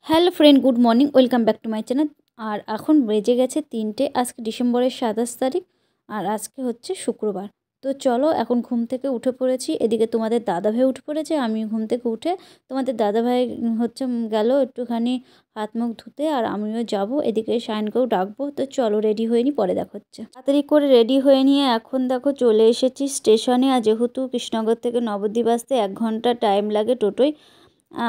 Hello friend, good morning, welcome back to my channel. আর এখন বেজে গেছে 3টে। আজকে ডিসেম্বরের 27 তারিখ, আর আজকে হচ্ছে শুক্রবার। তো চলো, এখন ঘুম থেকে উঠে পড়েছি। এদিকে তোমাদের দাদাভাই উঠে পড়েছে। আমি ঘুম থেকে উঠে তোমাদের দাদাভাই হচ্ছে গেল একটুখানি হাত মুখ ধুতে, আর আমিও যাব। এদিকে শাইনকেও ডাকবো। তো চলো, রেডি হয়ে নি, পরে দেখা হচ্ছে। তাড়াতাড়ি করে রেডি হয়ে নিয়ে এখন দেখো চলে এসেছি স্টেশনে। আর যেহেতু কৃষ্ণনগর থেকে নবদ্বীপ আসতে 1 ঘন্টা টাইম লাগে টোটোয়,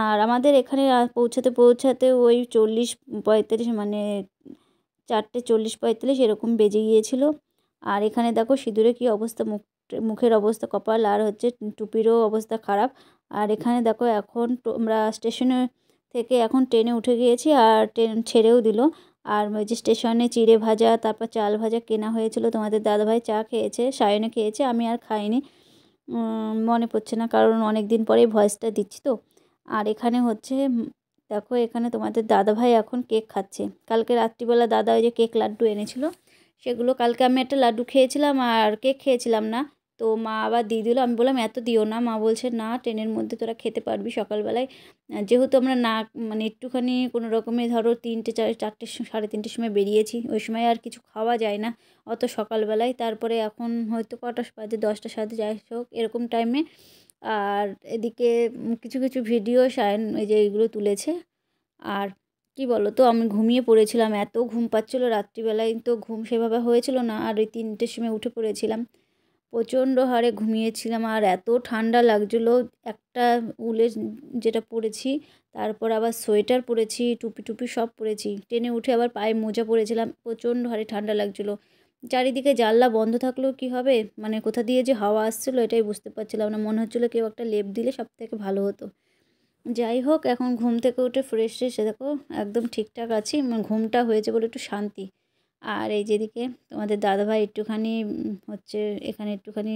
আর আমাদের এখানে পৌঁছাতে পৌঁছাতে ওই 40-45 মানে 4:40-45 এরকম বেজে গিয়েছিল। আর এখানে দেখো সিঁদুরে কী অবস্থা, মুখের অবস্থা, কপাল আর হচ্ছে টুপিরও অবস্থা খারাপ। আর এখানে দেখো এখন আমরা স্টেশনে থেকে এখন ট্রেনে উঠে গিয়েছি, আর ট্রেন ছেড়েও দিল। আর ওই যে স্টেশনে চিড়ে ভাজা, তারপর চাল ভাজা কেনা হয়েছিল। তোমাদের দাদাভাই চা খেয়েছে, সায়নে খেয়েছে, আমি আর খাইনি। মনে পড়ছে না, কারণ অনেক দিন পরেই ভয়েসটা দিচ্ছি তো। আর এখানে হচ্ছে দেখো, এখানে তোমাদের দাদাভাই এখন কেক খাচ্ছে। কালকে রাত্রিবেলা দাদা ওই যে কেক লাড্ডু এনেছিল, সেগুলো কালকে আমি একটা লাড্ডু খেয়েছিলাম আর কেক খেয়েছিলাম না। তো মা আবার দিয়ে দিল। আমি বললাম এত দিও না। মা বলছে না, ট্রেনের মধ্যে তোরা খেতে পারবি সকালবেলায়। যেহেতু আমরা না মানে একটুখানি কোনো রকমে ধরো 3টে 4টে 3:30 সময় বেরিয়েছি, ওই সময় আর কিছু খাওয়া যায় না অত সকালবেলায়। তারপরে এখন হয়তো কটা বাজে, 10টা সাথে যাই হোক এরকম টাইমে। আর এদিকে কিছু কিছু ভিডিও শায়ন এই যে এইগুলো তুলেছে। আর কি বলো তো, আমি ঘুমিয়ে পড়েছিলাম, এত ঘুম পাচ্ছিলো রাত্রিবেলায়, তো ঘুম সেভাবে হয়েছিল না। আর ওই 3টের সময় উঠে পড়েছিলাম, প্রচণ্ড হারে ঘুমিয়েছিলাম। আর এত ঠান্ডা লাগছিলো, একটা উলের যেটা পরেছি, তারপর আবার সোয়েটার পরেছি, টুপি টুপি সব পরেছি। ট্রেনে উঠে আবার পায়ে মোজা পরেছিলাম, প্রচণ্ড হারে ঠান্ডা লাগছিলো। চারিদিকে জানলা বন্ধ থাকলেও কি হবে, মানে কোথা দিয়ে যে হাওয়া আসছিলো এটাই বুঝতে পারছিলাম না। মনে হচ্ছিলো কেউ একটা লেপ দিলে সব থেকে ভালো হতো। যাই হোক, এখন ঘুম থেকে উঠে ফ্রেশ এসে দেখো একদম ঠিকঠাক আছি, ঘুমটা হয়েছে বলে একটু শান্তি। আর এই যেদিকে তোমাদের দাদাভাই একটুখানি হচ্ছে এখানে একটুখানি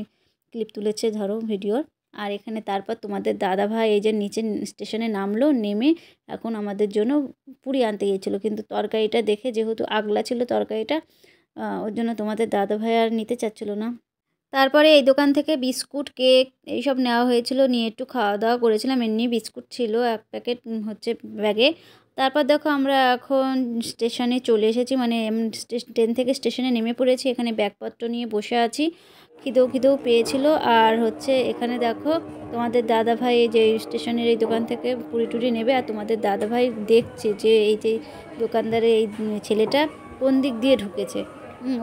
ক্লিপ তুলেছে ধরো ভিডিওর। আর এখানে তারপর তোমাদের দাদাভাই এই যে নিচে স্টেশনে নামলো, নেমে এখন আমাদের জন্য পুরি আনতে গিয়েছিলো। কিন্তু তরকারিটা দেখে, যেহেতু আগলা ছিল তরকারিটা, ওর জন্য তোমাদের দাদাভাই আর নিতে চাচ্ছিলো না। তারপরে এই দোকান থেকে বিস্কুট, কেক এইসব নেওয়া হয়েছিল, নিয়ে একটু খাওয়া দাওয়া করেছিলাম। এমনি বিস্কুট ছিল 1 প্যাকেট হচ্ছে ব্যাগে। তারপর দেখো আমরা এখন স্টেশনে চলে এসেছি, মানে ট্রেন থেকে স্টেশনে নেমে পড়েছি। এখানে ব্যাগপত্র নিয়ে বসে আছি, খিদেও পেয়েছিল। আর হচ্ছে এখানে দেখো তোমাদের দাদাভাই এই যে স্টেশনের এই দোকান থেকে পুরি টুরি নেবে, আর তোমাদের দাদাভাই দেখছে যে এই যে দোকানদারের এই ছেলেটা কোন দিক দিয়ে ঢুকেছে।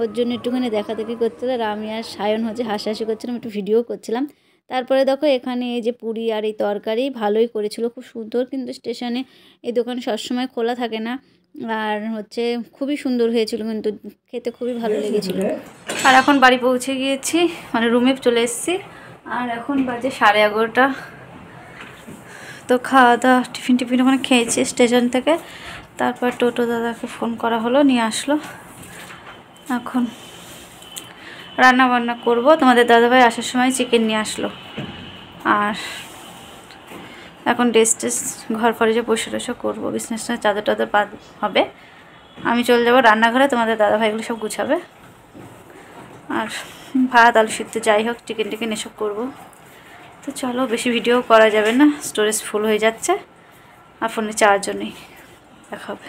ওর জন্য একটুখানি দেখাদেখি করছিল। আর আমি আর সায়ন হচ্ছে হাসাহাসি করছিলাম, একটু ভিডিও করছিলাম। তারপরে দেখো এখানে এই যে পুরি আর এই তরকারি ভালোই করেছিল, খুব সুন্দর। কিন্তু স্টেশনে এই দোকান সবসময় খোলা থাকে না, আর হচ্ছে খুবই সুন্দর হয়েছিল, কিন্তু খেতে খুবই ভালো লেগেছিল। আর এখন বাড়ি পৌঁছে গিয়েছি, মানে রুমে চলে এসেছি। আর এখন বাজে 11:30। তো খাওয়া দাওয়া টিফিন ওখানে খেয়েছি স্টেশন থেকে। তারপর টোটো দাদাকে ফোন করা হলো, নিয়ে আসলো। এখন রান্না বান্না করব। তোমাদের দাদাভাই আসার সময় চিকেন নিয়ে আসলো। আর এখন ড্রেস ঘর ফরে যে বসে করবো, বিছনার চাদর টাদর হবে। আমি চলে যাবো রান্নাঘরে, তোমাদের দাদাভাইগুলো সব গুছাবে। আর ভাত, আলু সিদ্ধ, যাই হোক চিকেন এসব করবো। তো চলো, বেশি ভিডিও করা যাবে না, স্টোরেজ ফুল হয়ে যাচ্ছে। আর ফোনে চার্জও নেই, দেখা হবে।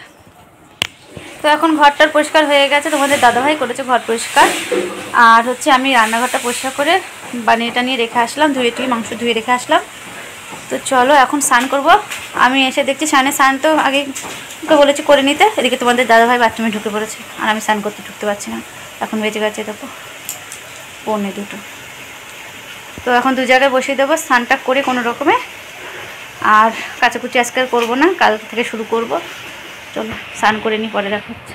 তো এখন ঘরটার পরিষ্কার হয়ে গেছে, তোমাদের দাদাভাই করেছে ঘর পরিষ্কার। আর হচ্ছে আমি রান্নাঘরটা পরিষ্কার করে বানিয়ে টানিয়ে রেখে আসলাম, মাংস ধুয়ে রেখে আসলাম। তো চলো এখন স্নান করব। আমি এসে দেখছি স্নান তো আগে বলেছি করে নিতে। এদিকে তোমাদের দাদাভাই বাথরুমে ঢুকে পড়েছে, আর আমি স্নান করতে ঢুকতে পারছি না। এখন বেজে গেছে দেখো 1:45। তো এখন 2 জায়গায় বসিয়ে দেবো, স্নানটা করে কোনো রকমে। আর কাচাকুচি আজকে আর করবো না, কাল থেকে শুরু করব। চলো স্নান করে নিই, পরে দেখা হচ্ছে।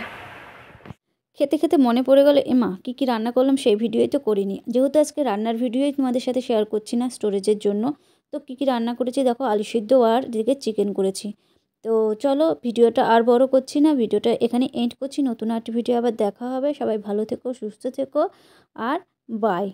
খেতে খেতে মনে পড়ে গেল, এমা কী কী রান্না করলাম সেই ভিডিওই তো করিনি। যেহেতু আজকে রান্নার ভিডিওই তোমাদের সাথে শেয়ার করছি না স্টোরেজের জন্য, তো কী কী রান্না করেছি দেখো, আলু সিদ্ধ আর এদিকে চিকেন করেছি। তো চলো ভিডিওটা আর বড় করছি না, ভিডিওটা এখানে এন্ড করছি। নতুন একটা ভিডিও আবার দেখা হবে। সবাই ভালো থেকো, সুস্থ থেকো, আর বাই।